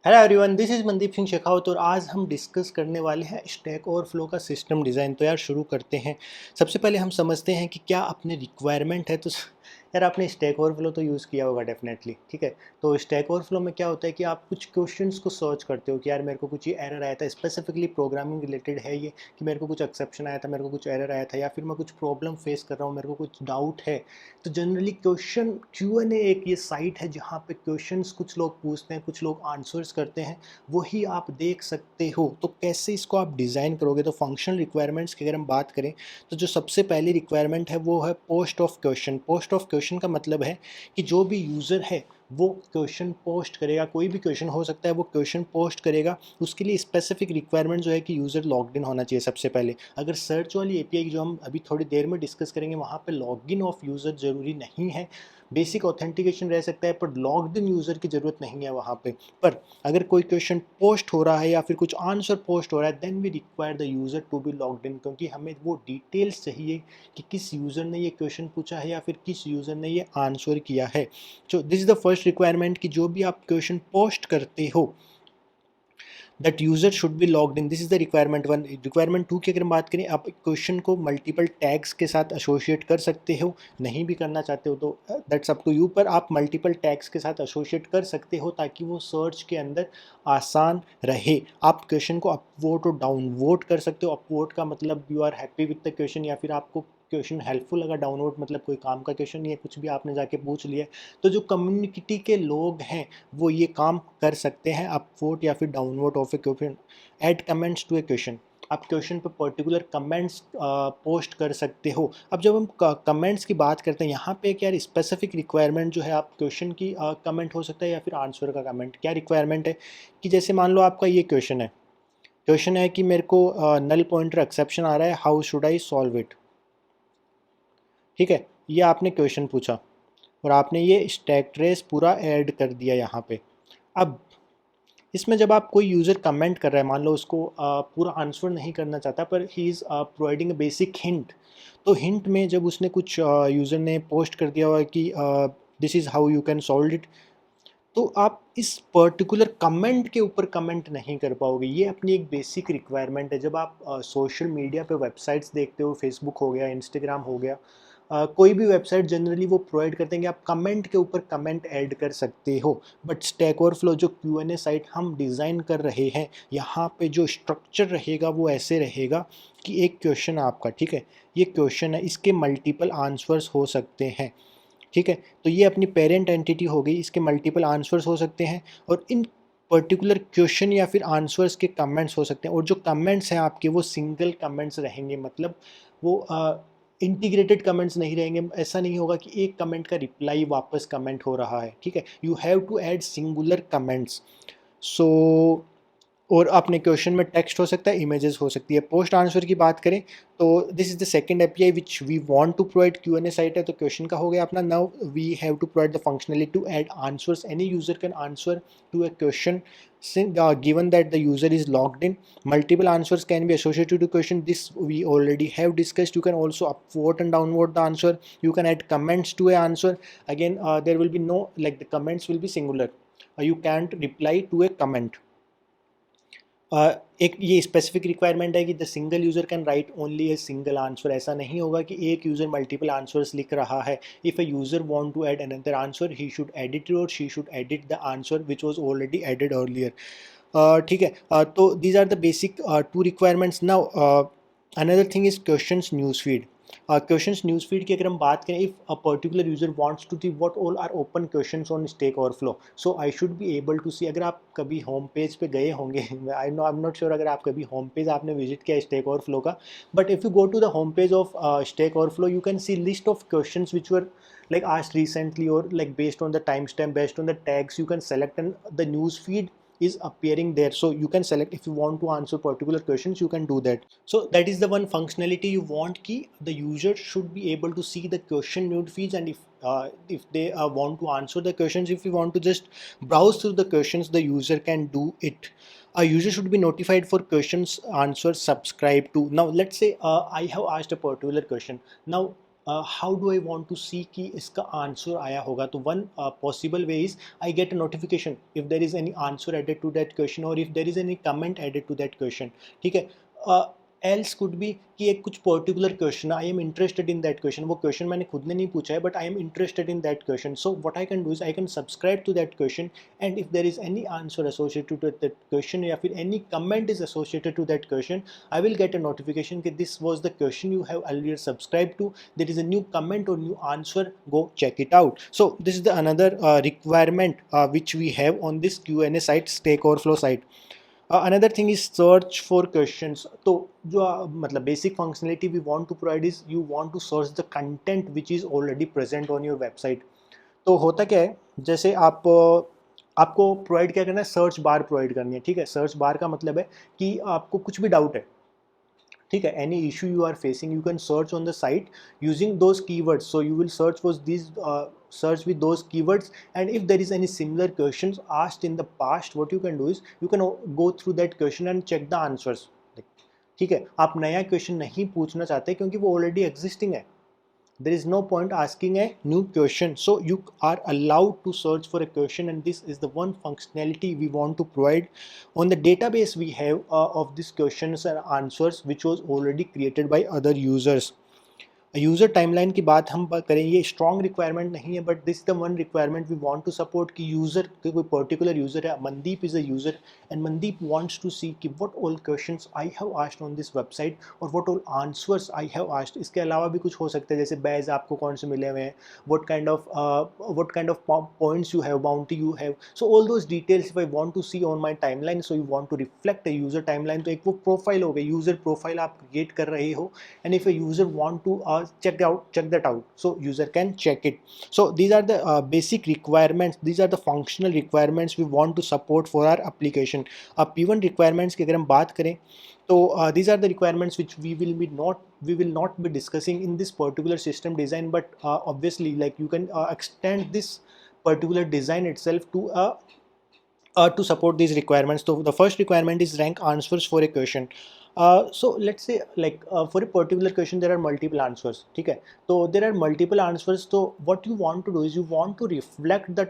Hello everyone, this is Mandeep Singh Shekhawat और आज हम डिस्कस करने वाले हैं स्टैक ओवरफ्लो का सिस्टम डिज़ाइन। तो यार शुरू करते हैं। सबसे पहले हम समझते हैं कि क्या अपने रिक्वायरमेंट है। तो यार आपने स्टैक ओवरफ्लो तो यूज़ किया होगा डेफिनेटली, ठीक है। तो स्टैक ओवरफ्लो में क्या होता है कि आप कुछ क्वेश्चंस को सर्च करते हो कि यार मेरे को कुछ ये एरर आया था, स्पेसिफिकली प्रोग्रामिंग रिलेटेड है ये, कि मेरे को कुछ एक्सेप्शन आया था, मेरे को कुछ एरर आया था, या फिर मैं कुछ प्रॉब्लम फेस कर रहा हूँ, मेरे को कुछ डाउट है। तो जनरली क्वेश्चन Q&A एक ये साइट है जहाँ पे क्वेश्चंस कुछ लोग पूछते हैं, कुछ लोग आंसर्स करते हैं, वही आप देख सकते हो। तो कैसे इसको आप डिज़ाइन करोगे? तो फंक्शनल रिक्वायरमेंट्स की अगर हम बात करें तो जो सबसे पहली रिक्वायरमेंट है वो है post of question. Post of question का मतलब है कि जो भी यूज़र है वो क्वेश्चन पोस्ट करेगा, कोई भी क्वेश्चन हो सकता है, वो क्वेश्चन पोस्ट करेगा। उसके लिए स्पेसिफिक रिक्वायरमेंट जो है कि यूज़र लॉग्ड इन होना चाहिए सबसे पहले। अगर सर्च वाली एपीआई जो हम अभी थोड़ी देर में डिस्कस करेंगे वहाँ पे लॉगिन ऑफ यूज़र ज़रूरी नहीं है, बेसिक ऑथेंटिकेशन रह सकता है, पर लॉग्ड इन यूज़र की ज़रूरत नहीं है वहाँ पे। पर अगर कोई क्वेश्चन पोस्ट हो रहा है या फिर कुछ आंसर पोस्ट हो रहा है, then we require the user to be logged in, क्योंकि हमें वो डिटेल्स चाहिए कि किस यूज़र ने ये क्वेश्चन पूछा है या फिर किस यूज़र ने ये आंसर किया है। So this is the first requirement कि जो भी आप क्वेश्चन पोस्ट करते हो that user should be logged in. This is the requirement one. Requirement two की अगर हम बात करें, आप क्वेश्चन को मल्टीपल टैग्स के साथ एसोसिएट कर सकते हो, नहीं भी करना चाहते हो तो दैट्स अप टू यू, पर आप मल्टीपल टैग्स के साथ एसोसिएट कर सकते हो ताकि वो सर्च के अंदर आसान रहे। आप क्वेश्चन को अपवोट और डाउनवोट कर सकते हो। अपवोट का मतलब you are happy with the question, या फिर आपको क्वेश्चन हेल्पफुल लगा। डाउनवोट मतलब कोई काम का क्वेश्चन नहीं है, कुछ भी आपने जाके पूछ लिया। तो जो कम्युनिटी के लोग हैं वो ये काम कर सकते हैं, अपवोट या फिर downvote of a question. Add comments to a question, आप क्वेश्चन पे पर्टिकुलर कमेंट्स पोस्ट कर सकते हो। अब जब हम कमेंट्स की बात करते हैं, यहाँ पे क्या स्पेसिफिक रिक्वायरमेंट जो है, आप क्वेश्चन की कमेंट हो सकता है या फिर आंसर का कमेंट। क्या रिक्वायरमेंट है कि जैसे मान लो आपका ये क्वेश्चन है कि मेरे को नल पॉइंटर एक्सेप्शन आ रहा है, how should I solve it. ठीक है, ये आपने क्वेश्चन पूछा और आपने ये स्टैक ट्रेस पूरा ऐड कर दिया यहाँ पे। अब इसमें जब आप कोई यूज़र कमेंट कर रहा है, मान लो उसको पूरा आंसर नहीं करना चाहता, पर he is providing a basic hint. तो हिंट में जब उसने कुछ यूज़र ने पोस्ट कर दिया हुआ कि this is how you can solve it, तो आप इस पर्टिकुलर कमेंट के ऊपर कमेंट नहीं कर पाओगे। ये अपनी एक बेसिक रिक्वायरमेंट है। जब आप सोशल मीडिया पे वेबसाइट्स देखते हो, फेसबुक हो गया, इंस्टाग्राम हो गया, कोई भी वेबसाइट जनरली वो प्रोवाइड करते हैं कि आप कमेंट के ऊपर कमेंट ऐड कर सकते हो। बट स्टैक ओवरफ्लो जो Q&A साइट हम डिज़ाइन कर रहे हैं, यहाँ पे जो स्ट्रक्चर रहेगा वो ऐसे रहेगा कि एक क्वेश्चन आपका, ठीक है, ये क्वेश्चन है, इसके मल्टीपल आंसर्स हो सकते हैं। ठीक है, तो ये अपनी पेरेंट एंटिटी हो गई, इसके मल्टीपल आंसर्स हो सकते हैं और इन पर्टिकुलर क्वेश्चन या फिर आंसर्स के कमेंट्स हो सकते हैं। और जो कमेंट्स हैं आपके वो सिंगल कमेंट्स रहेंगे, मतलब वो इंटीग्रेटेड कमेंट्स नहीं रहेंगे। ऐसा नहीं होगा कि एक कमेंट का रिप्लाई वापस कमेंट हो रहा है, ठीक है। You have to add singular comments. So और अपने क्वेश्चन में टेक्स्ट हो सकता है, इमेजेस हो सकती है। पोस्ट आंसर की बात करें तो this is the second API which we want to provide. Q&A site है तो क्वेश्चन का हो गया अपना। Now we have to provide the functionality to add answers. Any user can answer to a question given that the user is logged in. Multiple answers can be associated to question. This we already have discussed. You can also upvote and downvote the answer. You can add comments to a answer. Again, there will be no, like, the comments will be singular. You can't reply to a comment. एक ये specific requirement है कि the single user can write only a single answer. ऐसा नहीं होगा कि एक user multiple answers लिख रहा है। If a user want to add another answer, he should edit or she should edit the answer which was already added earlier. ठीक है, तो these are the basic two requirements. Now another thing is questions news feed. क्वेश्चंस news फीड की अगर हम बात करें, if a particular user wants to see what all are open questions on Stack Overflow, so I should be able to सी। अगर आप कभी होम पेज पे गए होंगे, आई एम नॉट श्योर अगर आप कभी होम पेज आपने विजिट किया स्टैक ओवरफ्लो का, but if you go to the home page of Stack Overflow, you can see list of questions which were like asked recently, or like based on the timestamp, based on the tags you can select, and the news feed is appearing there. So you can select, if you want to answer particular questions, you can do that. So that is the one functionality you want, key the user should be able to see the question nude feeds, and if they want to answer the questions, if you want to just browse through the questions, the user can do it. A user should be notified for questions answers subscribe to. Now let's say I have asked a particular question. Now how do I want to see कि इसका answer आया होगा. तो one possible way is I get a notification if there is any answer added to that question or if there is any comment added to that question. ठीक है. Else could be कि एक कुछ particular question, I am interested in that question, वो question मैंने खुद ने नहीं पूछा है but I am interested in that question. So what I can do is I can subscribe to that question and if there is any answer associated to that question या फिर any comment is associated to that question, I will get a notification that this was the question you have earlier subscribed to. There is a new comment or new answer. Go check it out. So this is the another requirement which we have on this Q&A site, Stack Overflow site. Another thing is search for questions. तो जो मतलब basic functionality we want to provide is you want to search the content which is already present on your website. तो होता क्या है, जैसे आपको provide क्या करना है, सर्च बार प्रोवाइड करनी है. ठीक है. सर्च बार का मतलब है कि आपको कुछ भी डाउट है, ठीक है, any issue you are facing, you can search on the site using those keywords. So you will search for this search with those keywords, and if there is any similar questions asked in the past, what you can do is you can go through that question and check the answers. ठीक है. आप नया question नहीं पूछना चाहते क्योंकि वो already existing है. There is no point asking a new question, so you are allowed to search for a question, and this is the one functionality we want to provide on the database we have of these questions and answers which was already created by other users. User timeline की बात हम करें, ये strong requirement नहीं है but this the one requirement we want to support कि user कोई particular user है, Mandeep is a user and Mandeep wants to see कि what all questions I have asked on this website और what all answers I have asked. इसके अलावा भी कुछ हो सकता है, जैसे बैज आपको कौन से मिले हुए हैं, what kind of points you have, bounty you have. So all those details if I want to see on my timeline, so you want to reflect a user timeline. तो एक वो प्रोफाइल हो गई, यूज़र प्रोफाइल आप create कर रहे हो, and if a user want to check that out, so user can check it. So these are the basic requirements, these are the functional requirements we want to support for our application. अब P1 requirements की अगर हम बात करें तो these are the requirements which we will not be discussing in this particular system design, but obviously like you can extend this particular design itself to support these requirements. So the first requirement is rank answers for a question. So let's say like for a particular question there are multiple answers. ठीक है. तो there are multiple answers. So what you want to do is you want to reflect the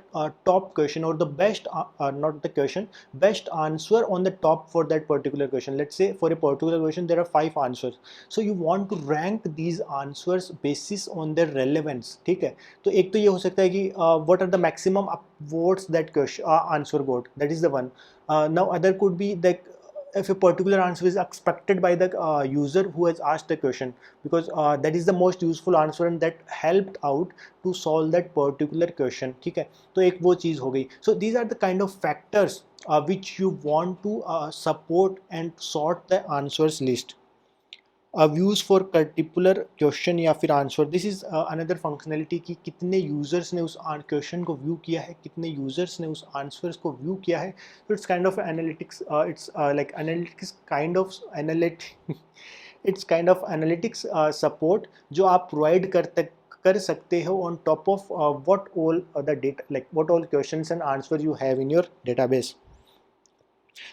top question or the best not the question, best answer on the top for that particular question. Let's say for a particular question there are 5 answers. So you want to rank these answers basis on their relevance. ठीक है. तो एक तो ये हो सकता है कि what are the maximum votes that question answer got, that is the one. Now other could be like if a particular answer is expected by the user who has asked the question, because that is the most useful answer and that helped out to solve that particular question. ठीक है. तो एक वो चीज़ हो गई. So these are the kind of factors which you want to support and sort the answers list. Views for particular question या फिर answer. This is another functionality कि कितने यूज़र्स ने उस क्वेश्चन को व्यू किया है, कितने यूज़र्स ने उस आंसर्स को व्यू किया है. तो it's kind of analytics, it's like analytics kind of its kind of analytics support जो आप प्रोवाइड कर सकते हो on top of what all the data, like what all questions and answer you have in your database.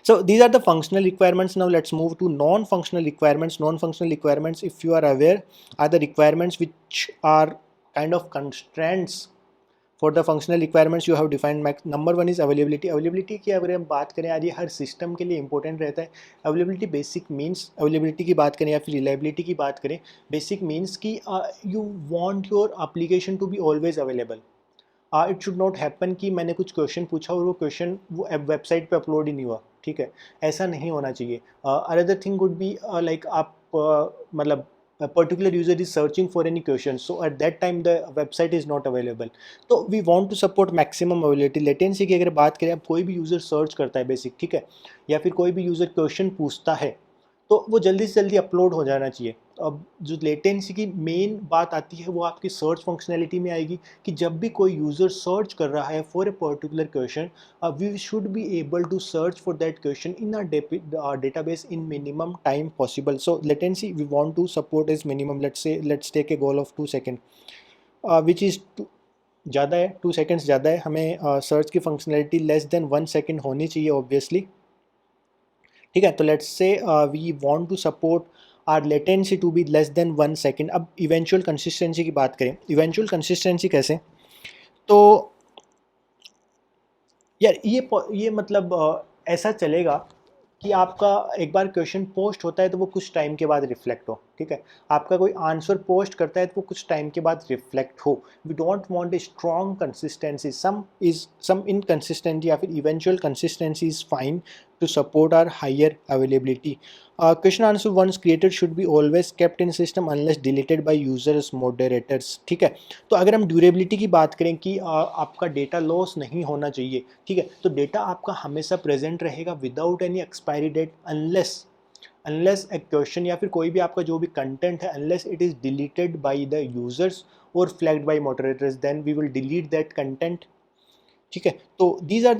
So these are the functional requirements. Now let's move to non-functional requirements. Non-functional requirements, if you are aware, are the requirements which are kind of constraints for the functional requirements you have defined. Number one is availability. Availability की अगर हम बात करें, आज ये हर system के लिए important रहता है. Availability basic means, availability की बात करें या फिर reliability की बात करें, basic means कि you want your application to be always available. It should not happen कि मैंने कुछ क्वेश्चन पूछा और वो क्वेश्चन वो वेबसाइट पे अपलोड ही नहीं हुआ. ठीक है. ऐसा नहीं होना चाहिए. Another thing would be like आप मतलब a particular user is searching for any question, so at that time the website is not available. तो we want to support maximum availability. latency की अगर बात करें, अब कोई भी यूज़र सर्च करता है बेसिक, ठीक है, या फिर कोई भी यूज़र क्वेश्चन पूछता है तो वो जल्दी से जल्दी अपलोड हो जाना चाहिए. अब जो लेटेंसी की मेन बात आती है वो आपकी सर्च फंक्शनैलिटी में आएगी कि जब भी कोई यूज़र सर्च कर रहा है for a particular question, we should be able to search for that question in our database in minimum time possible. So latency we want to support is minimum. Let's take a goal of 2 second which is ज़्यादा है, 2 seconds ज़्यादा है. हमें search की functionality less than 1 second होनी चाहिए obviously. ठीक है. तो let's say we want to support our latency to be less than 1 second. अब इवेंचुअल कंसिस्टेंसी की बात करें, इवेंचुअल कंसिस्टेंसी कैसे, तो यार ये मतलब ऐसा चलेगा कि आपका एक बार क्वेश्चन पोस्ट होता है तो वो कुछ टाइम के बाद रिफ्लेक्ट हो, ठीक है। आपका कोई आंसर पोस्ट करता है तो वो कुछ टाइम के बाद रिफ्लेक्ट हो। We don't want a strong consistency, some inconsistency या फिर eventual consistency is fine to support our higher availability. Question answer once created should be always kept in system unless deleted by users moderators, ठीक है। तो अगर हम durability की बात करें कि आपका डेटा लॉस नहीं होना चाहिए, ठीक है, तो डेटा आपका हमेशा प्रेजेंट रहेगा without any expiry date, unless unless a question या फिर कोई भी आपका जो भी कंटेंट है, unless it is deleted by the users or flagged by moderators, then we will delete that content, ठीक है। तो these are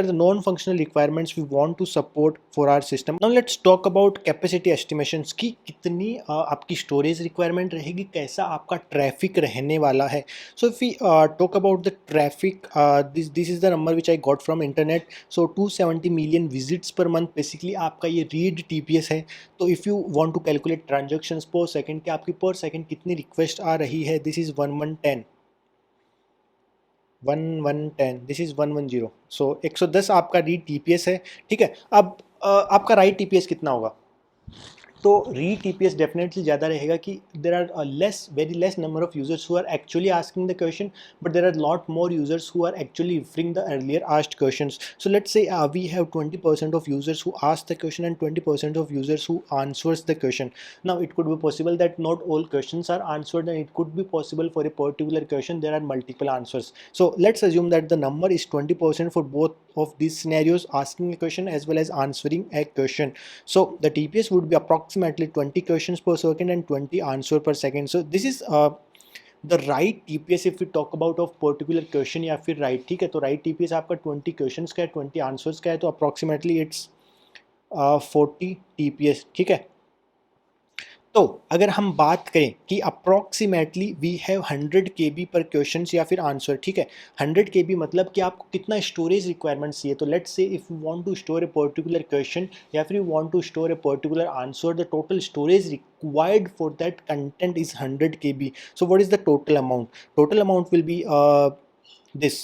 the non functional requirements we want to support for our system. Now let's talk about capacity estimations की कितनी आपकी storage requirement रहेगी, कैसा आपका traffic रहने वाला है। So if we talk about the traffic, this is the number which I got from internet. So 270 million visits per month basically आपका ये रीड टीपीएस है। तो if you want to calculate transactions per second कि आपकी per second कितनी request आ रही है, this is 1110, this is 110। So 110 आपका रीड टीपीएस है, ठीक है। अब आपका राइट टीपीएस कितना होगा, तो रीड टीपीएस डेफिनेटली ज़्यादा रहेगा कि there are less very less number of users who are actually asking the question, but there are lot more users who are actually referring the earlier asked questions. So let's say we have 20% of users who ask the question and 20% of users who answers the question. Now it could be possible that not all questions are answered, and it could be possible for a particular question there are multiple answers. So let's assume that the number is 20% for both of these scenarios, asking a question as well as answering a question. So the TPS would be approximately 20 questions per second and 20 answer per second. So this is the right TPS if we talk about of particular question या फिर right, ठीक है। तो right TPS आपका 20 questions का है, 20 answers का है, तो approximately it's 40 TPS, ठीक है। तो अगर हम बात करें कि अप्रॉक्सीमेटली वी हैव 100 KB पर क्वेश्चन या फिर आंसर, ठीक है। 100 KB मतलब कि आपको कितना स्टोरेज रिक्वायरमेंट चाहिए। तो let's say if you want to store a particular question या फिर you want to store a particular answer, the total storage required for that content is 100 KB. So what is the total amount? Total amount will be this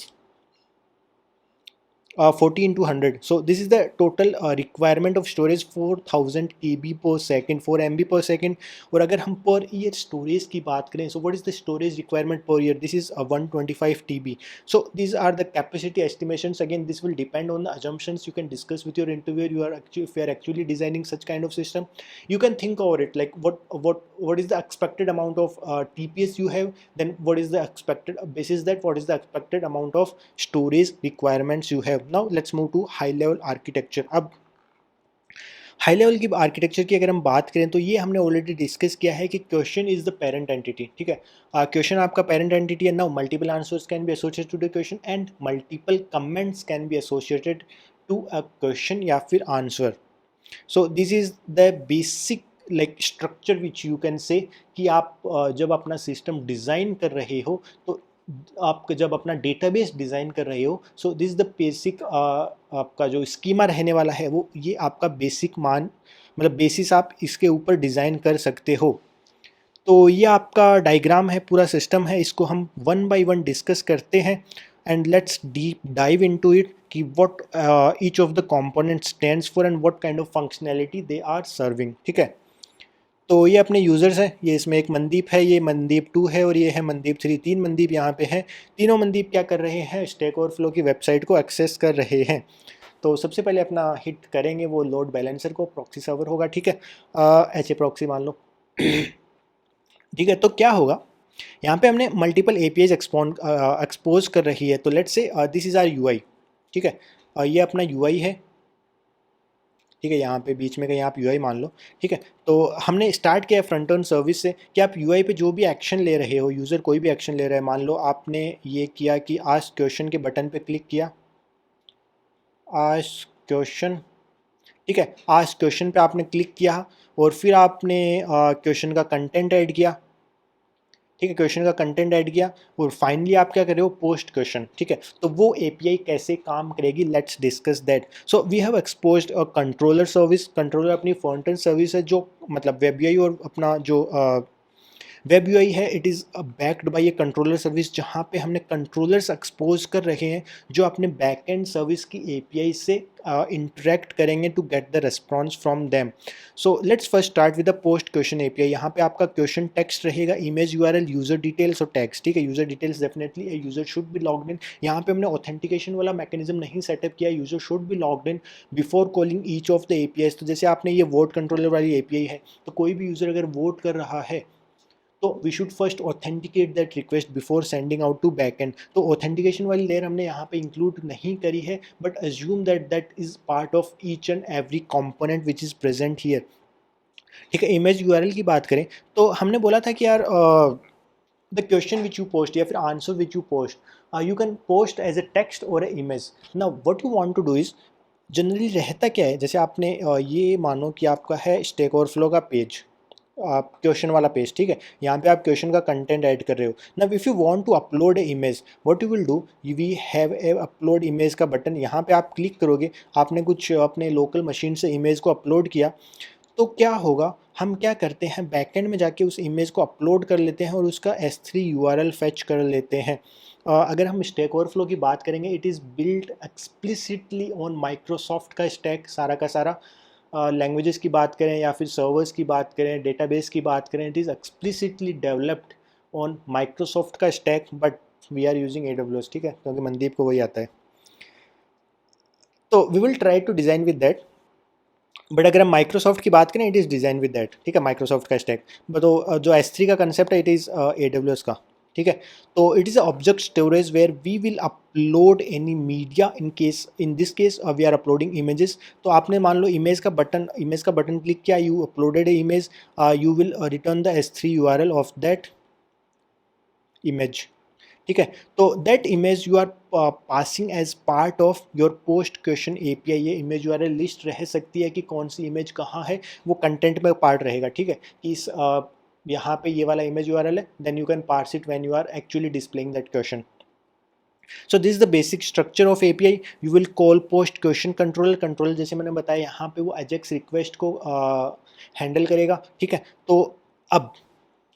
40 into 100. So this is the total requirement of storage 4000 KB per second, 4 MB per second. और अगर हम per year storage की बात करें, so what is the storage requirement per year? This is 125 TB. So these are the capacity estimations. Again, this will depend on the assumptions you can discuss with your interviewer. If you are actually designing such kind of system, you can think over it like what is the expected amount of TPS you have, then what is the expected basis that what is the expected amount of storage requirements you have. Now let's move to high level architecture. अब high level की architecture की अगर हम बात करें तो ये हमने ऑलरेडी डिस्कस किया है कि question is the parent entity, ठीक है। क्वेश्चन आपका पेरेंट एंटिटी है। Now multiple answers can be associated to the question and multiple comments can be associated to a question या फिर answer. So this is the basic like structure which you can say कि आप जब अपना system design कर रहे हो, तो आप जब अपना डेटाबेस डिज़ाइन कर रहे हो, सो दिस द बेसिक आपका जो स्कीमा रहने वाला है वो ये आपका बेसिक मान मतलब बेसिस आप इसके ऊपर डिज़ाइन कर सकते हो। तो ये आपका डायग्राम है, पूरा सिस्टम है, इसको हम वन बाय वन डिस्कस करते हैं and let's deep dive into it कि what each of the component stands for and what kind of functionality they are serving, ठीक है। तो ये अपने यूज़र्स हैं, ये इसमें एक मनदीप है, ये मनदीप 2 है और ये है मनदीप 3। 3 मनदीप यहाँ पे हैं। तीनों मनदीप क्या कर रहे हैं, स्टैक ओवरफ्लो की वेबसाइट को एक्सेस कर रहे हैं। तो सबसे पहले अपना हिट करेंगे वो लोड बैलेंसर को, प्रॉक्सी सर्वर होगा, ठीक है। एच ए प्रॉक्सी मान लो ठीक है। तो क्या होगा, यहाँ पे हमने मल्टीपल एपीआईज एक्सपोज कर रही है। तो लेट्स से दिस इज़ आर यूआई, ठीक है। ये अपना यूआई है, ठीक है। यहाँ पे बीच में कहीं आप यूआई मान लो, ठीक है। तो हमने स्टार्ट किया फ्रंट एंड सर्विस से कि आप यूआई पे जो भी एक्शन ले रहे हो, यूज़र कोई भी एक्शन ले रहा है, मान लो आपने ये किया कि आस्क क्वेश्चन के बटन पे क्लिक किया, आस्क क्वेश्चन, ठीक है। आस्क क्वेश्चन पे आपने क्लिक किया और फिर आपने क्वेश्चन का कंटेंट ऐड किया, ठीक है, क्वेश्चन का कंटेंट ऐड किया और फाइनली आप क्या कर रहे हो, पोस्ट क्वेश्चन, ठीक है। तो वो एपीआई कैसे काम करेगी, let's discuss that. So we have exposed a controller service. Controller अपनी फ्रंट एंड सर्विस है जो मतलब वेब यूआई और अपना जो वेब यूआई है, it is backed by a controller service, जहाँ पे हमने कंट्रोलर्स एक्सपोज कर रखे हैं जो अपने बैक एंड सर्विस की एपीआई से इंटरेक्ट करेंगे to get the response from them. So let's first start with the post question API. यहाँ पे आपका क्वेश्चन टेक्स्ट रहेगा, इमेज यूआरएल, यूजर डिटेल्स और टैग्स, ठीक है। User details definitely a user should be logged in. यहाँ पे हमने ऑथेंटिकेशन वाला मैकेनिज्म नहीं सेटअप किया, user should be logged in before calling each of the API. तो जैसे आपने ये वोट कंट्रोलर वाली एपीआई है, तो कोई भी यूजर अगर वोट कर रहा है तो we should first authenticate that request before sending out to backend. तो ऑथेंटिकेशन वाली लेयर हमने यहाँ पे इंक्लूड नहीं करी है, but assume that that is part of each and every component which is present here, ठीक है। इमेज यूआरएल की बात करें तो हमने बोला था कि यार the question which you post या फिर answer which you post, you can post as a text or a image. Now what you want to do is, generally रहता क्या है, जैसे आपने ये मानो कि आपका है स्टैक ओवरफ्लो का पेज, आप क्वेश्चन वाला पेज, ठीक है। यहाँ पे आप क्वेश्चन का कंटेंट ऐड कर रहे हो। Now if you want to upload a image, what you will do, we have a upload image का बटन, यहाँ पे आप क्लिक करोगे, आपने कुछ अपने लोकल मशीन से इमेज को अपलोड किया, तो क्या होगा, हम क्या करते हैं, बैकएंड में जाके उस इमेज को अपलोड कर लेते हैं और उसका S3 यूआरएल फेच कर लेते हैं। अगर हम स्टैक ओवरफ्लो की बात करेंगे, it is built explicitly on Microsoft का स्टैक, सारा का सारा। लैंग्वेजेस की बात करें या फिर सर्वर्स की बात करें, डेटाबेस की बात करें, it is explicitly developed on Microsoft का stack, but we are using AWS, ठीक है, क्योंकि मनदीप को वही आता है। तो we will try to design with that, but अगर हम माइक्रोसॉफ्ट की बात करें, it is design with that, ठीक है, माइक्रोसॉफ्ट का स्टैक। तो जो S3 का कंसेप्ट है, इट इज़ AWS का, ठीक है। तो it is object storage where we will upload any media, in this case we are uploading images. तो आपने मान लो इमेज का बटन क्लिक किया, you uploaded a image, you will return the S3 URL of that image, ठीक है। तो that image you are passing as part of your post question API. ये इमेज यूआरएल लिस्ट रह सकती है कि कौन सी इमेज कहाँ है, वो कंटेंट में पार्ट रहेगा, ठीक है। कि इस यहाँ पे ये वाला इमेज यूआरएल है, then you can parse it when you are actually displaying that question. So this the basic structure of API. You will call post question controller. Controller जैसे मैंने बताया, यहाँ पे वो अजेक्स रिक्वेस्ट को हैंडल करेगा, ठीक है। तो अब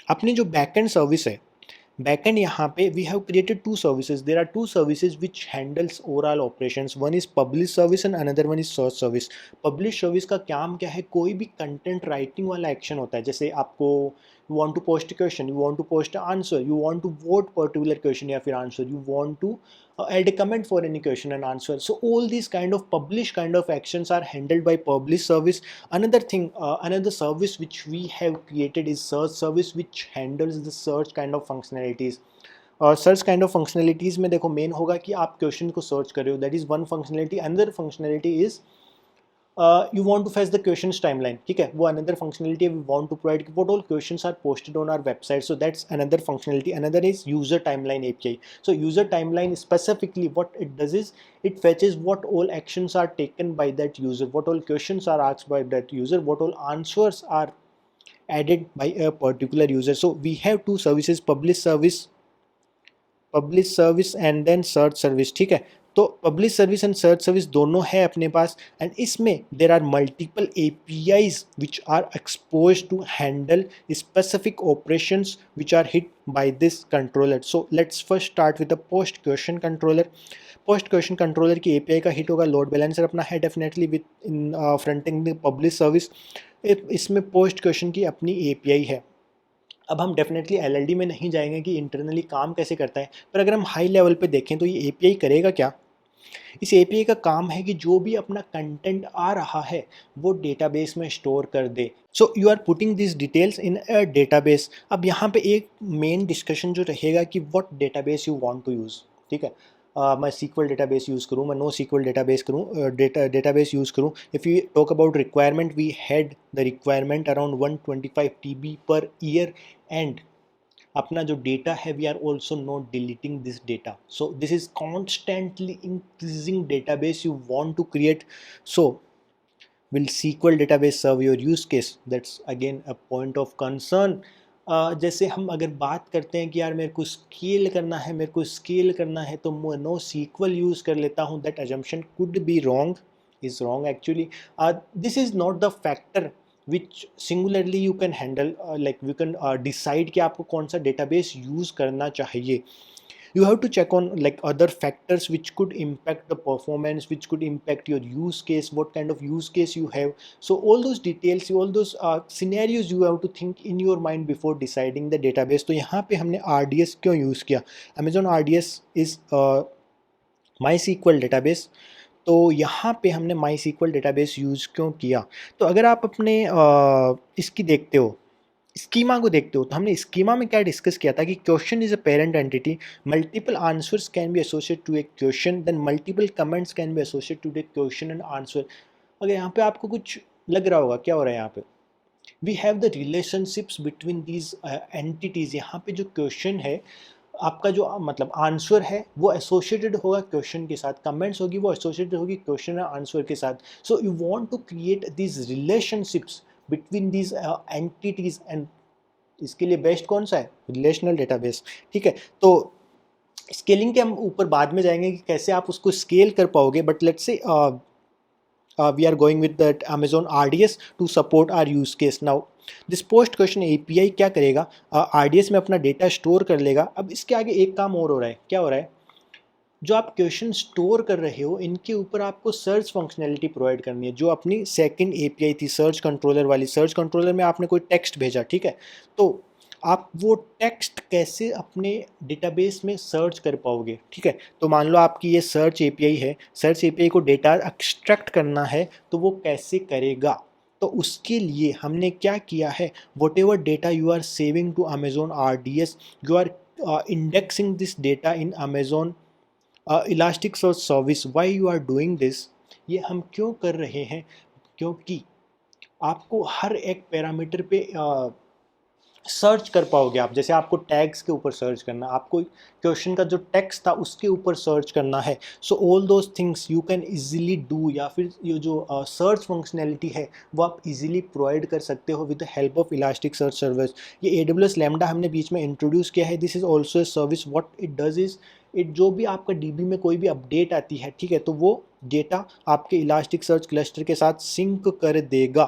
अपनी जो बैकएंड सर्विस है, backend यहाँ पे we have created two services. There are two services which handles overall operations. One is publish service and another one is search service. Publish service का काम क्या है, कोई भी content writing वाला action होता है, जैसे आपको you want to post a question, you want to post an answer, you want to vote particular question या फिर answer, you want to add a comment for any question and answer. So all these kind of publish kind of actions are handled by publish service. Another thing, another service which we have created is search service, which handles the search kind of functionalities. और search kind of functionalities में देखो main होगा कि आप question को search कर रहे हो, that is one functionality. Another functionality is you want to fetch the questions timeline, ठीक है, वो another functionality we want to provide what all questions are posted on our website, so that's another functionality. Another is user timeline API. So user timeline specifically what it does is it fetches what all actions are taken by that user, what all questions are asked by that user, what all answers are added by a particular user. So we have two services, publish service and then search service, ठीक है। तो publish service and search service दोनों है अपने पास, and इसमें there are multiple APIs which are expose to handle specific operations which are hit by this controller. So let's first start with the post question controller. Post question controller की API का hit होगा load balancer अपना है definitely with in fronting the publish service. इसमें post question की अपनी API है। अब हम डेफिनेटली LLD में नहीं जाएंगे कि इंटरनली काम कैसे करता है, पर अगर हम हाई लेवल पे देखें तो ये API करेगा क्या। इस API का काम है कि जो भी अपना कंटेंट आ रहा है वो डेटाबेस में स्टोर कर दे। So you are putting this details in a database. अब यहाँ पे एक मेन डिस्कशन जो रहेगा कि what database you want to use, ठीक है। मैं SQL डेटाबेस यूज़ करूँ, मैं NoSQL डेटाबेस करूँ, डेटाबेस यूज़ करूँ। If you talk about requirement, we had the requirement around 125 TB per year, and अपना जो डेटा है we are also not deleting this data, so this is constantly increasing database you want to create. So will SQL database serve your use case? That's again a point of concern. जैसे हम अगर बात करते हैं कि यार मेरे को स्केल करना है तो मैं नो सीक्वल यूज़ कर लेता हूँ, that assumption could be wrong, is wrong actually. This is not the factor which singularly you can handle, like you can decide कि आपको कौन सा डेटाबेस यूज़ करना चाहिए. You have to check on like other factors which could impact the performance, which could impact your use case, what kind of use case you have. So all those details, all those scenarios you have to think in your mind before deciding the database. तो यहाँ पे हमने RDS क्यों use किया? Amazon RDS is MySQL database. तो यहाँ पे हमने MySQL database यूज़ क्यों किया? तो अगर आप अपने इसकी देखते हो, स्कीमा को देखते हो, तो हमने स्कीमा में क्या डिस्कस किया था कि question is a parent entity, multiple answers can be associated to a question, then multiple comments can be associated to a question and answer. अगर यहाँ पे आपको कुछ लग रहा होगा क्या हो रहा है यहाँ पे, we have the relationships between these entities. यहाँ पे जो क्वेश्चन है आपका, जो मतलब आंसर है वो एसोसिएटेड होगा क्वेश्चन के साथ, कमेंट्स होगी वो एसोसिएटेड होगी क्वेश्चन एंड आंसर के साथ. So you want to create these relationships between these entities, and इसके लिए बेस्ट कौन सा है? Relational database. ठीक है, तो स्केलिंग के हम ऊपर बाद में जाएंगे कि कैसे आप उसको स्केल कर पाओगे, but let's say we are going with that Amazon RDS to support our use case. Now this post question API क्या करेगा? RDS में अपना डेटा स्टोर कर लेगा. अब इसके आगे एक काम और हो रहा है. क्या हो रहा है? जो आप क्वेश्चन स्टोर कर रहे हो इनके ऊपर आपको सर्च फंक्शनैलिटी प्रोवाइड करनी है, जो अपनी सेकंड API थी सर्च कंट्रोलर वाली. सर्च कंट्रोलर में आपने कोई टेक्स्ट भेजा, ठीक है, तो आप वो टेक्स्ट कैसे अपने डेटाबेस में सर्च कर पाओगे? ठीक है, तो मान लो आपकी ये सर्च API है, सर्च API को डेटा एक्सट्रैक्ट करना है तो वो कैसे करेगा? तो उसके लिए हमने क्या किया है, whatever data you are saving to Amazon RDS, you are indexing this data in Amazon elastic search service. Why you are doing this? ये हम क्यों कर रहे हैं? क्योंकि आपको हर एक पैरामीटर पे सर्च कर पाओगे आप. जैसे आपको टैग्स के ऊपर सर्च करना, आपको क्वेश्चन का जो टेक्स्ट था उसके ऊपर सर्च करना है. So all those things you can easily do, या फिर ये जो सर्च फंक्शनैलिटी है वो आप इजीली प्रोवाइड कर सकते हो with the help of elastic search service. ये AWS लैम्डा हमने बीच में इंट्रोड्यूस किया है. This is also a service. What it does is, it जो भी आपका DB में कोई भी अपडेट आती है, ठीक है, तो वो डेटा आपके इलास्टिक सर्च क्लस्टर के साथ सिंक कर देगा.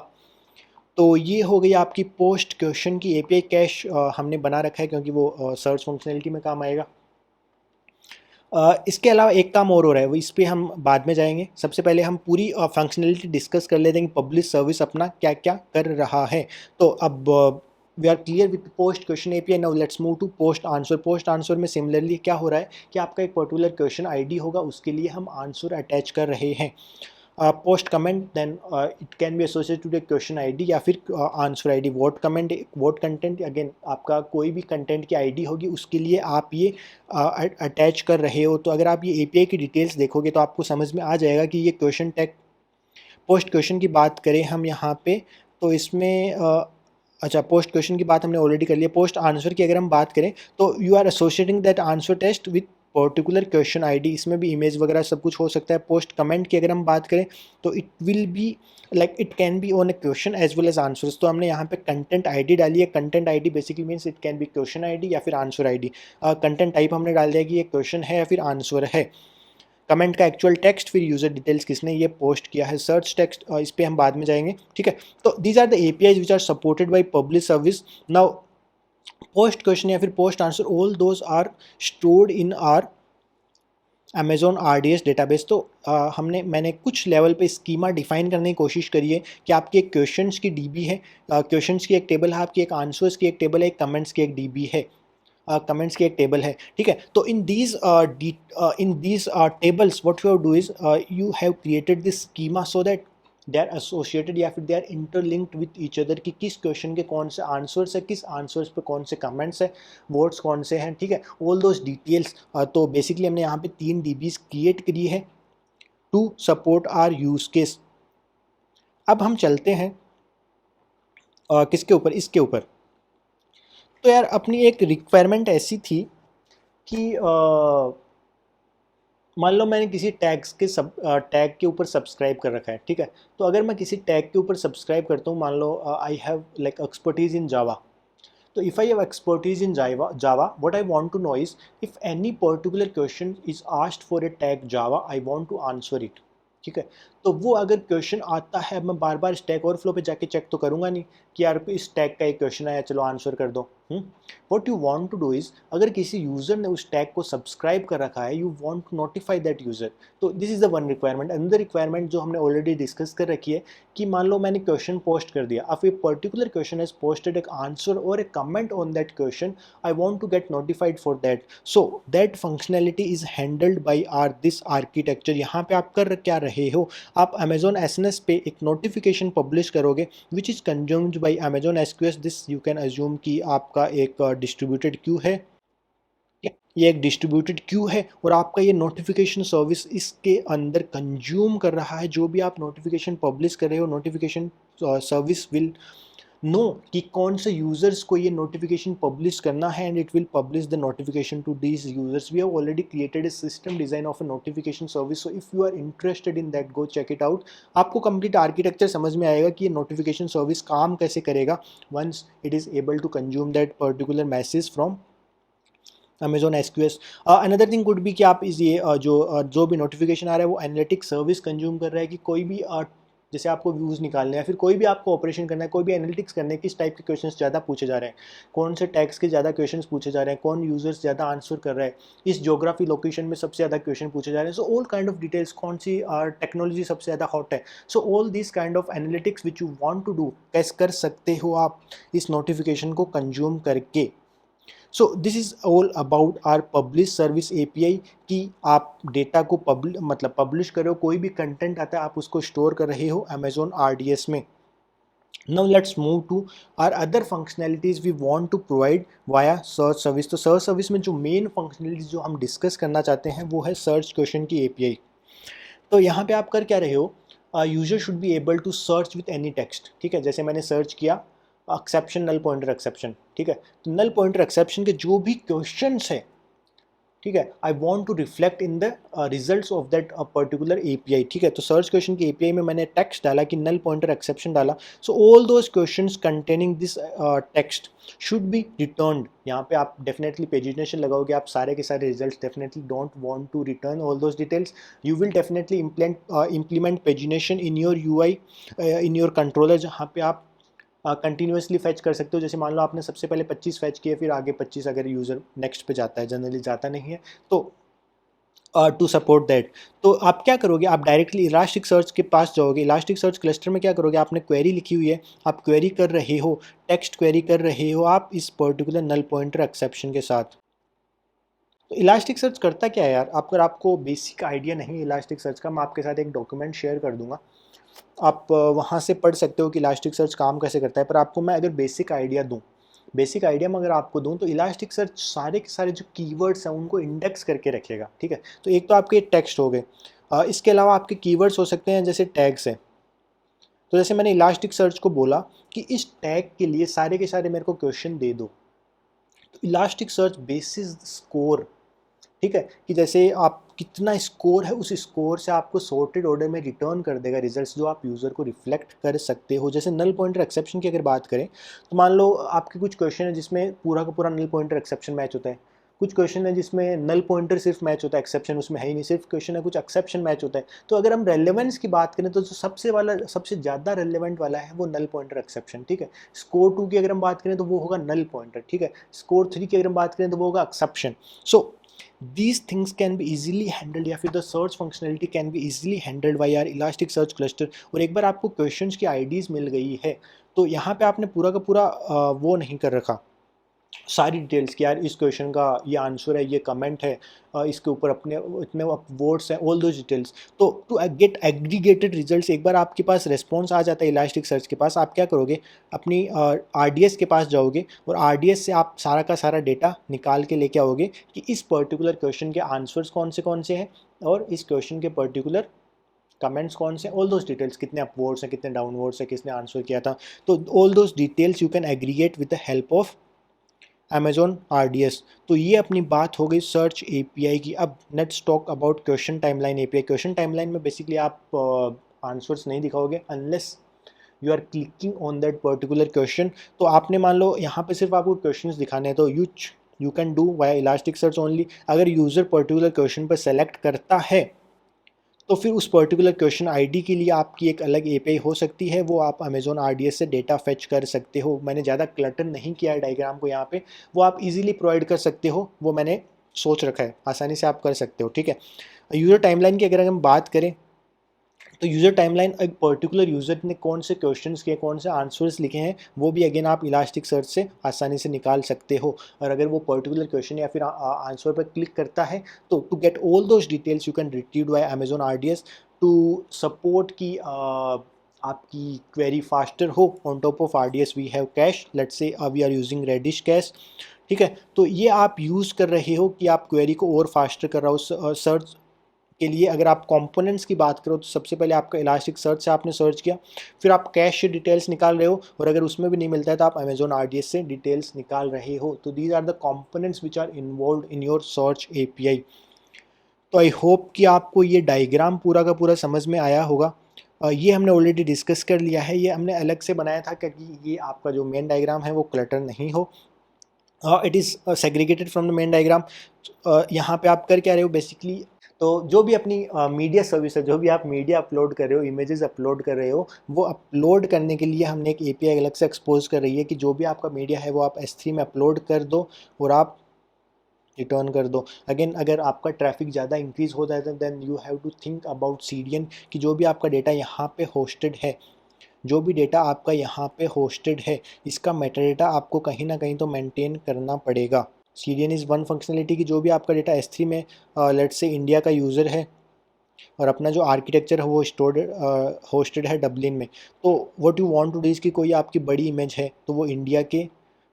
तो ये हो गई आपकी पोस्ट क्वेश्चन की API कैश हमने बना रखा है क्योंकि वो सर्च फंक्शनैलिटी में काम आएगा. इसके अलावा एक काम और हो रहा है, वो इस पे हम बाद में जाएंगे. सबसे पहले हम पूरी फंक्शनैलिटी डिस्कस कर लेते हैं कि पब्लिश सर्विस अपना क्या क्या कर रहा है. तो अब we are clear with post question API. Now let's move to post answer. Post answer में सिमिलरली क्या हो रहा है कि आपका एक पर्टिकुलर क्वेश्चन ID होगा, उसके लिए हम आंसर अटैच कर रहे हैं. Post comment, then it can be associated to a question ID या फिर answer ID. Vote comment, vote content, again आपका कोई भी कंटेंट की ID होगी उसके लिए आप ये अटैच कर रहे हो. तो अगर आप ये API की डिटेल्स देखोगे तो आपको समझ में आ जाएगा कि ये क्वेश्चन टैग. पोस्ट क्वेश्चन की बात करें हम यहाँ पे, तो इसमें अच्छा, पोस्ट क्वेश्चन की बात हमने ऑलरेडी कर लिया. पोस्ट आंसर की अगर हम बात करें तो you are associating that answer test with particular question ID. इसमें भी इमेज वगैरह सब कुछ हो सकता है. पोस्ट कमेंट की अगर हम बात करें तो it will be like it can be on a question as well as answers. तो हमने यहाँ पे कंटेंट ID डाली है. Content ID basically means it can be question ID या फिर आंसर ID. कंटेंट टाइप हमने डाल दिया कि ये क्वेश्चन है या फिर आंसर है. कमेंट का एक्चुअल टेक्स्ट, फिर यूज़र डिटेल्स किसने ये पोस्ट किया है. सर्च टेक्स्ट इस पर हम बाद में जाएंगे, ठीक है. तो these are the APIs which are supported by publish service. Now post question या फिर post answer, all those are stored in our Amazon RDS database. तो मैंने कुछ लेवल पे स्कीमा डिफाइन करने की कोशिश करी है कि आपकी एक क्वेश्चंस की DB है, क्वेश्चंस की एक टेबल है, आपकी एक आंसर्स की एक टेबल है, एक कमेंट्स की एक DB है, कमेंट्स की एक टेबल है, ठीक है. तो in these tables what you do is you have created this schema so that they are associated या फिर they are interlinked with each other, कि किस क्वेश्चन के कौन से आंसर्स है, किस आंसर्स पे कौन से कमेंट्स है, वर्ड्स कौन से हैं, ठीक है, ऑल दोज डिटेल्स. तो बेसिकली हमने यहाँ पे 3 DBs क्रिएट करी है to support our use case. अब हम चलते हैं किसके ऊपर, इसके ऊपर. तो यार अपनी एक रिक्वायरमेंट ऐसी थी कि मान लो मैंने किसी टैग के ऊपर सब्सक्राइब कर रखा है, ठीक है. तो अगर मैं किसी टैग के ऊपर सब्सक्राइब करता हूँ, मान लो आई हैव लाइक एक्सपर्टीज़ इन जावा, तो if I have expertise in Java, what I want to know is if any particular question is asked for a tag Java, I want to answer it. ठीक है, तो वो अगर question आता है, मैं बार बार stack overflow पे जाके चेक तो करूंगा नहीं कि यार इस टैग का एक क्वेश्चन आया, चलो आंसर कर दो। What you want to do is, अगर किसी यूजर ने उस टैग को सब्सक्राइब कर रखा है, you want to notify that user. तो this is the one requirement. Another requirement जो हमने ऑलरेडी डिस्कस कर रखी है कि मान लो मैंने क्वेश्चन पोस्ट कर दिया, अब a particular question has posted एक आंसर और a comment on that question, I want to get notified for that. So that functionality is handled by our this architecture. यहाँ पे आप कर क्या रहे हो, आप Amazon SNS पे एक नोटिफिकेशन पब्लिश करोगे which is consumed by Amazon SQS। This you can assume कि आपका एक डिस्ट्रीब्यूटेड क्यू है, ये एक डिस्ट्रीब्यूटेड क्यू है और आपका ये नोटिफिकेशन सर्विस इसके अंदर कंज्यूम कर रहा है। जो भी आप नोटिफिकेशन पब्लिश कर रहे हो, नोटिफिकेशन सर्विस विल नो कि कौन से यूजर्स को ये नोटिफिकेशन पब्लिश करना है and it will publish the notification to these users. We have already created a system design of a notification service, so if you are interested in that, go check it out. आपको complete architecture समझ में आएगा कि ये notification service काम कैसे करेगा once it is able to consume that particular message from Amazon SQS। Another thing could be कि आप इस ये जो भी नोटिफिकेशन आ रहा है वो एनालिटिक सर्विस कंज्यूम कर रहा है कि कोई भी जैसे आपको व्यूज़ निकालने हैं, फिर कोई भी आपको ऑपरेशन करना है, कोई भी एनालिटिक्स करने है, किस टाइप के क्वेश्चंस ज़्यादा पूछे जा रहे हैं, कौन से टैग्स के ज़्यादा क्वेश्चंस पूछे जा रहे हैं, कौन यूजर्स ज़्यादा आंसर कर रहा है, इस ज्योग्राफी लोकेशन में सबसे ज़्यादा क्वेश्चन पूछे जा रहे हैं। So all kind of details, कौन सी टेक्नोलॉजी सबसे ज़्यादा हॉट है, so all this kind of analytics which you want to do कैसे कर सकते हो आप इस नोटिफिकेशन को कंज्यूम करके। So this is all about our publish service API कि आप डेटा को पब्लिश कर रहे हो, कोई भी कंटेंट आता है आप उसको स्टोर कर रहे हो Amazon RDS में। Now let's move to our other functionalities we want to provide via search service। तो सर्च सर्विस में जो मेन फंक्शनलिटीज जो हम डिस्कस करना चाहते हैं वो है सर्च क्वेश्चन की API। तो यहाँ पे आप कर क्या रहे हो, user should be able to search with any text. ठीक है, जैसे मैंने सर्च किया एक्सेप्शन, नल पॉइंटर एक्सेप्शन, ठीक है, तो नल पॉइंटर एक्सेप्शन के जो भी क्वेश्चंस है, ठीक है, I want to reflect in the results of that particular API। ठीक है, तो सर्च क्वेश्चन की API में मैंने टेक्स्ट डाला कि नल पॉइंटर एक्सेप्शन डाला, सो all those questions containing this text should be returned. यहाँ पे आप डेफिनेटली पेजिनेशन लगाओगे, आप सारे के सारे results definitely don't want to return all those details. You will definitely implement pagination in your UI, in your controller, जहाँ पे आप कंटिन्यूसली फैच कर सकते हो। जैसे मान लो आपने सबसे पहले 25 फैच किए, फिर आगे 25 अगर यूज़र नेक्स्ट पे जाता है, जनरली जाता नहीं है, तो टू सपोर्ट दैट तो आप क्या करोगे, आप डायरेक्टली इलास्टिक सर्च के पास जाओगे। इलास्टिक सर्च क्लस्टर में क्या करोगे, आपने क्वेरी लिखी हुई है, आप क्वेरी कर रहे हो, टेक्स्ट क्वेरी कर रहे हो आप इस पर्टिकुलर नल पॉइंटर एक्सेप्शन के साथ। तो इलास्टिक सर्च करता क्या है यार, अगर आपको बेसिक आइडिया नहीं है इलास्टिक सर्च का, मैं आपके साथ एक डॉक्यूमेंट शेयर कर दूंगा, आप वहाँ से पढ़ सकते हो कि इलास्टिक सर्च काम कैसे करता है। पर आपको मैं अगर बेसिक आइडिया दूँ, बेसिक आइडिया में अगर आपको दूँ, तो इलास्टिक सर्च सारे के सारे जो कीवर्ड्स हैं उनको इंडेक्स करके रखेगा। ठीक है, तो एक तो आपके टेक्स्ट हो गए, इसके अलावा आपके कीवर्ड्स हो सकते हैं जैसे टैग्स हैं। तो जैसे मैंने इलास्टिक सर्च को बोला कि इस टैग के लिए सारे के सारे मेरे को क्वेश्चन दे दो, तो इलास्टिक सर्च बेसिस स्कोर, ठीक है, कि जैसे आप कितना स्कोर है उस स्कोर से आपको सॉर्टेड ऑर्डर में रिटर्न कर देगा रिजल्ट्स, जो आप यूज़र को रिफ्लेक्ट कर सकते हो। जैसे नल पॉइंटर एक्सेप्शन की अगर बात करें, तो मान लो आपके कुछ क्वेश्चन है जिसमें पूरा का पूरा नल पॉइंटर एक्सेप्शन मैच होता है, कुछ क्वेश्चन है जिसमें नल पॉइंटर सिर्फ मैच होता है, एक्सेप्शन उसमें है ही नहीं, सिर्फ क्वेश्चन है कुछ एक्सेप्शन मैच होता है। तो अगर हम रेलेवेंस की बात करें तो जो सबसे ज़्यादा रेलेवेंट वाला है वो नल पॉइंटर एक्सेप्शन। ठीक है, स्कोर 2 की अगर हम बात करें तो वो होगा नल पॉइंटर। ठीक है, स्कोर 3 की अगर हम बात करें तो वो होगा exception. So these things can be easily handled, या फिर the search functionality can be easily handled by our elastic search cluster। और एक बार आपको क्वेश्चंस की आईडीज़ मिल गई है, तो यहाँ पे आपने पूरा का पूरा वो नहीं कर रखा सारी डिटेल्स कि यार इस क्वेश्चन का ये आंसर है, ये कमेंट है, इसके ऊपर अपने इतने वर्ड्स हैं, ऑल दो डिटेल्स। तो टू गेट एग्रीगेटेड रिजल्ट्स, एक बार आपके पास रिस्पॉन्स आ जाता है इलास्टिक सर्च के पास, आप क्या करोगे, अपनी RDS के पास जाओगे और RDS से आप सारा का सारा डेटा निकाल के लेके आओगे कि इस पर्टिकुलर क्वेश्चन के आंसर्स कौन से हैं और इस क्वेश्चन के पर्टिकुलर कमेंट्स कौन से, ऑल दोज डिटेल्स, कितने अपवर्ड्स हैं, कितने डाउनवर्ड्स हैं, किसने आंसर किया था, तो all those details you can aggregate with the help of Amazon RDS। तो ये अपनी बात हो गई सर्च API की। अब let's talk about question timeline API। Question timeline में बेसिकली आप आंसर्स नहीं दिखाओगे unless you are clicking on that particular question. तो आपने मान लो यहाँ पे सिर्फ आपको क्वेश्चंस दिखाने हैं, तो you can do via elastic search only. अगर यूज़र पर्टिकुलर क्वेश्चन पर सेलेक्ट करता है तो फिर उस पर्टिकुलर क्वेश्चन आईडी के लिए आपकी एक अलग एपीआई हो सकती है, वो आप अमेजोन आरडीएस से डेटा फेच कर सकते हो। मैंने ज़्यादा क्लटर नहीं किया है डायग्राम को यहाँ पे, वो आप इजीली प्रोवाइड कर सकते हो, वो मैंने सोच रखा है, आसानी से आप कर सकते हो, ठीक है। यूज़र टाइमलाइन की अगर हम बात करें तो यूज़र टाइमलाइन एक पर्टिकुलर यूज़र ने कौन से क्वेश्चंस किए, कौन से आंसर्स लिखे हैं, वो भी अगेन आप इलास्टिक सर्च से आसानी से निकाल सकते हो। और अगर वो पर्टिकुलर क्वेश्चन या फिर आंसर पर क्लिक करता है तो to get all those details you can retrieve by Amazon RDS to support की आपकी क्वेरी फास्टर हो। On top of RDS we have cache, let's say we are using Redis cache, ठीक है। तो ये आप यूज़ कर रहे हो कि आप क्वेरी को और फास्टर कर रहा हो सर्च के लिए। अगर आप कंपोनेंट्स की बात करो तो सबसे पहले आपका इलास्टिक सर्च से आपने सर्च किया, फिर आप कैश से डिटेल्स निकाल रहे हो, और अगर उसमें भी नहीं मिलता है तो आप अमेजोन आरडीएस से डिटेल्स निकाल रहे हो। तो these are the components which are involve in your search API. तो आई होप कि आपको ये डायग्राम पूरा का पूरा समझ में आया होगा। ये हमने ऑलरेडी डिस्कस कर लिया है, ये हमने अलग से बनाया था क्योंकि ये आपका जो मेन डायग्राम है वो क्लटर नहीं हो, it is segregated from the main diagram. यहाँ पे आप कर क्या रहे हो बेसिकली, तो जो भी अपनी मीडिया सर्विस है, जो भी आप मीडिया अपलोड कर रहे हो, इमेजेस अपलोड कर रहे हो, वो अपलोड करने के लिए हमने एक एपीआई अलग से एक्सपोज कर रही है कि जो भी आपका मीडिया है वो आप S3 में अपलोड कर दो और आप रिटर्न कर दो। अगेन अगर आपका ट्रैफिक ज़्यादा इंक्रीज़ हो जाता है then you have to think about CDN कि जो भी आपका डेटा यहाँ पे होस्टेड है, जो भी डेटा आपका यहाँ पे होस्टेड है, इसका मेटाडेटा आपको कहीं ना कहीं तो मेंटेन करना पड़ेगा। CDN इज़ वन फंक्शनलिटी कि जो भी आपका डेटा S3 में लेट्स से इंडिया का यूज़र है और अपना जो आर्किटेक्चर है वो स्टोर्ड होस्टेड है डबलिन में, तो what you want to do is कि कोई आपकी बड़ी इमेज है तो वो इंडिया के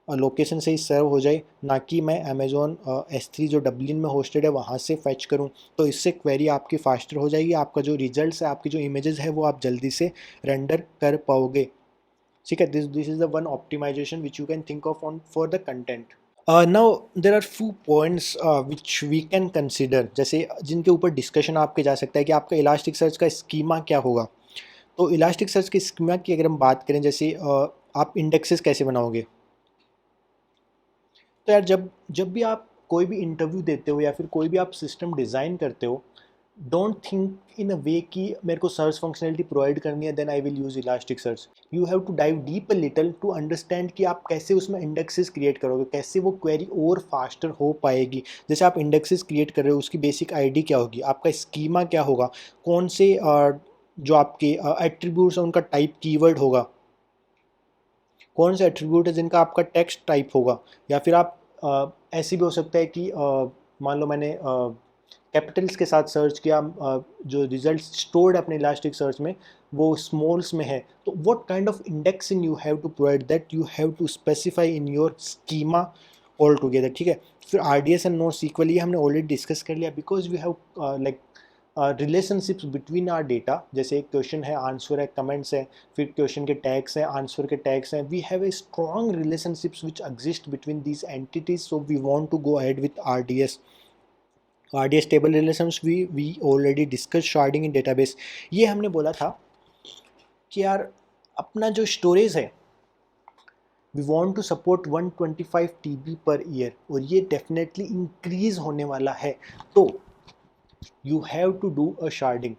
लोकेशन से ही सर्व हो जाए, ना कि मैं अमेज़ॉन S3 जो डबलिन में होस्टेड है वहाँ से फैच करूँ। तो इससे क्वेरी आपकी फास्टर हो जाएगी, आपका जो रिजल्ट्स है, आपकी जो इमेजेस है वो आप जल्दी से रेंडर कर पाओगे, ठीक है। This is the one optimization which you can think of on for the content. Now there are few points which we can consider, जैसे जिनके ऊपर डिस्कशन आपके जा सकता है कि आपका इलास्टिक सर्च का स्कीमा क्या होगा। तो इलास्टिक सर्च के स्कीमा की अगर हम बात करें, जैसे आप इंडेक्सेस कैसे बनाओगे। तो यार जब जब भी आप कोई भी इंटरव्यू देते हो या फिर कोई भी आप सिस्टम डिज़ाइन करते हो, डोंट थिंक इन अ वे कि मेरे को सर्च फंक्शनलिटी प्रोवाइड करनी है then I will use elastic search. You have to dive deep a little to understand कि आप कैसे उसमें इंडेक्सेस क्रिएट करोगे, कैसे वो क्वेरी और फास्टर हो पाएगी। जैसे आप इंडेक्सेस क्रिएट कर रहे हो, उसकी बेसिक आईडी क्या होगी, आपका स्कीमा क्या होगा, कौन से जो आपके एट्रीब्यूट्स हैं उनका टाइप कीवर्ड होगा, कौन से एट्रीब्यूट है जिनका आपका टेक्स्ट टाइप होगा। या फिर आप ऐसे भी हो सकता है कि मान लो मैंने कैपिटल्स के साथ सर्च किया, जो रिजल्ट स्टोर्ड अपने इलास्टिक सर्च में वो स्मॉल्स में है, तो what kind of indexing you have to provide, that you have to specify in your schema all together, ठीक है। फिर RDS एंड NoSQL ये हमने ऑलरेडी डिस्कस कर लिया, because we have like relationships between our data. जैसे एक question है, आंसर है, कमेंट्स है, फिर क्वेश्चन के टैग्स हैं, आंसर के टैग्स हैं, we have a strong relationships which exist between these entities, so we want to go ahead with RDS table relations we already discuss sharding in database. ये हमने बोला था कि यार अपना जो स्टोरेज है we want to support 125 TB per year, और ये डेफिनेटली इंक्रीज होने वाला है। तो you have to do a sharding.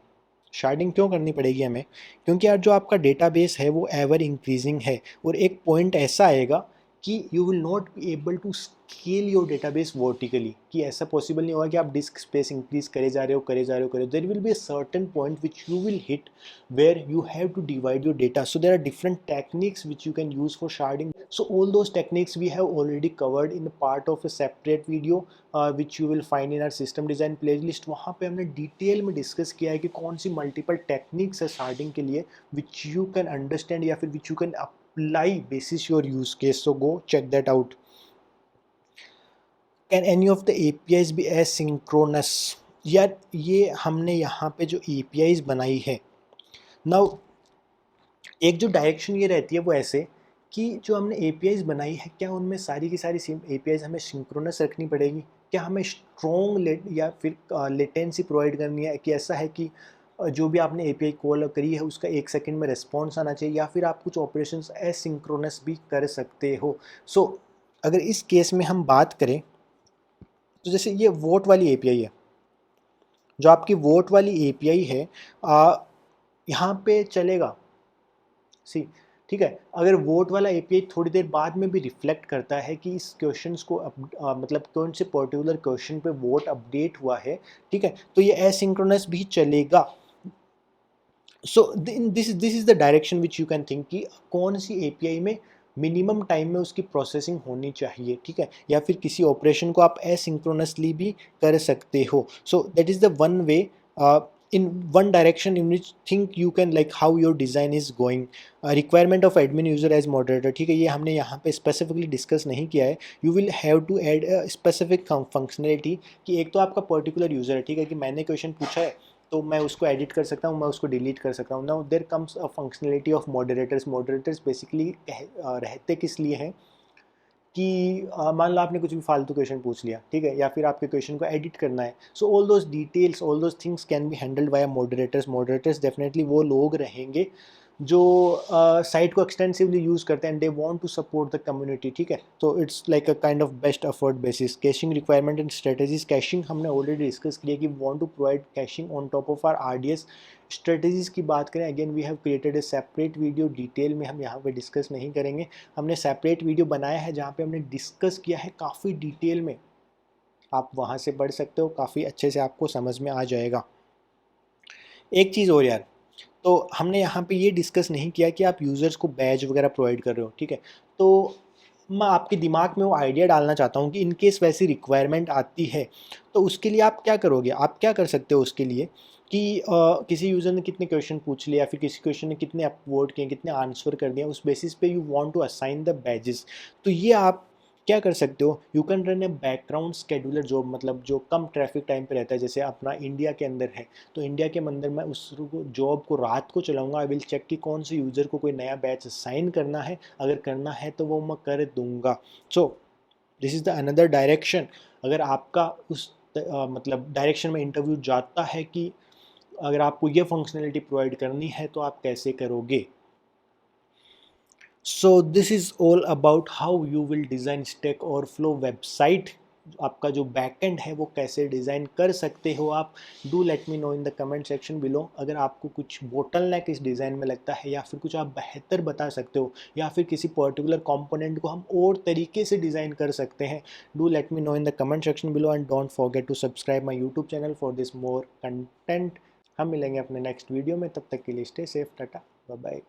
Sharding क्यों करनी पड़ेगी हमें, क्योंकि यार जो आपका डेटाबेस है वो एवर इंक्रीजिंग है, और एक पॉइंट ऐसा आएगा कि you will not be able to scale your database vertically, कि ऐसा पॉसिबल नहीं होगा कि आप डिस्क स्पेस इंक्रीज करे जा रहे हो करे जा रहे हो करे, there will be a certain point which you will hit where you have to divide your data. So there are different techniques which you can use for sharding. So all those techniques we have already covered in a part of a separate video which you will find in our system design playlist. वहाँ पे हमने detail में discuss किया है कि कौन सी multiple techniques है sharding के लिए which you can understand या फिर which you can apply basis your use case. So go check that out. Can any of the APIs be asynchronous? यार ये हमने यहाँ पे जो APIs बनाई है, नाउ एक जो डायरेक्शन ये रहती है वो ऐसे कि जो हमने APIs बनाई है, क्या उनमें सारी की सारी APIs हमें सिंक्रोनस रखनी पड़ेगी, क्या हमें स्ट्रॉन्ग या फिर लेटेंसी प्रोवाइड करनी है, कि ऐसा है कि जो भी आपने API कॉल करी है उसका 1 सेकंड में रिस्पॉन्स आना चाहिए, या फिर आप कुछ ऑपरेशंस एसिंक्रोनस भी कर सकते हो। सो अगर इस केस में हम बात करें तो जैसे ये वोट वाली API है, जो आपकी वोट वाली API है, यहाँ पे चलेगा सी, ठीक है। अगर वोट वाला API थोड़ी देर बाद में भी रिफ्लेक्ट करता है कि इस क्वेश्चंस को मतलब कौन से पर्टिकुलर क्वेश्चन पे वोट अपडेट हुआ है, ठीक है, तो ये एसिंक्रोनस भी चलेगा। सो this is the direction which you can think कि कौन सी API में मिनिमम टाइम में उसकी प्रोसेसिंग होनी चाहिए, ठीक है, या फिर किसी ऑपरेशन को आप एसिंक्रोनसली भी कर सकते हो। So that is the one way, in one direction in which think you can like how your design is going. Requirement of admin user as moderator, ठीक है, ये हमने यहाँ पे स्पेसिफिकली डिस्कस नहीं किया है। You will have to add specific functionality कि एक तो आपका पर्टिकुलर यूज़र है, ठीक है, कि मैंने क्वेश्चन पूछा है तो मैं उसको एडिट कर सकता हूँ, मैं उसको डिलीट कर सकता हूँ। Now there comes a functionality of moderators. Moderators basically रहते किस लिए हैं कि मान लो आपने कुछ भी फालतू क्वेश्चन पूछ लिया, ठीक है, या फिर आपके क्वेश्चन को एडिट करना है। So all those details, all those things can be handled by moderators. Moderators definitely वो लोग रहेंगे जो साइट को एक्सटेंसिवली यूज़ करते हैं and they want to support the community, ठीक है। तो it's like a kind of best effort basis. Caching requirement and strategies. Caching हमने ऑलरेडी डिस्कस किया कि want to provide caching on top of our RDS। Strategies की बात करें, again we have created a separate video, detail में हम यहाँ पे डिस्कस नहीं करेंगे। हमने सेपरेट वीडियो बनाया है जहाँ पे हमने डिस्कस किया है काफ़ी डिटेल में, आप वहाँ से पढ़ सकते हो, काफ़ी अच्छे से आपको समझ में आ जाएगा। एक चीज़ और यार, तो हमने यहाँ पे ये डिस्कस नहीं किया कि आप यूज़र्स को बैज वगैरह प्रोवाइड कर रहे हो, ठीक है, तो मैं आपके दिमाग में वो आइडिया डालना चाहता हूँ कि इन केस वैसी रिक्वायरमेंट आती है तो उसके लिए आप क्या करोगे। आप क्या कर सकते हो उसके लिए कि किसी यूज़र ने कितने क्वेश्चन पूछ लिया, फिर किसी क्वेश्चन ने कितने अपवोट किए, कितने आंसर कर दिया, उस बेसिस पे you want to assign the badges. तो ये आप क्या कर सकते हो, you can run a background scheduler job, मतलब जो कम ट्रैफिक टाइम पे रहता है, जैसे अपना इंडिया के अंदर है, तो इंडिया के अंदर मैं उस जॉब को रात को चलाऊंगा। आई विल चेक कि कौन से यूज़र को कोई नया बैच साइन करना है, अगर करना है तो वो मैं कर दूंगा। सो this is the another direction. अगर आपका उस मतलब डायरेक्शन में इंटरव्यू जाता है कि अगर आपको ये फंक्शनलिटी प्रोवाइड करनी है तो आप कैसे करोगे। सो this is all about how you will design stack overflow website. आपका जो बैकएंड है वो कैसे डिज़ाइन कर सकते हो आप। Do let me know in the comment section below. अगर आपको कुछ बोटलनेक इस डिज़ाइन में लगता है या फिर कुछ आप बेहतर बता सकते हो, या फिर किसी पर्टिकुलर कंपोनेंट को हम और तरीके से डिज़ाइन कर सकते हैं, do let me know in the comment section below and don't forget to subscribe my YouTube channel for this more content. हम मिलेंगे अपने नेक्स्ट वीडियो में, तब तक के लिए stay safe, tata, bye bye.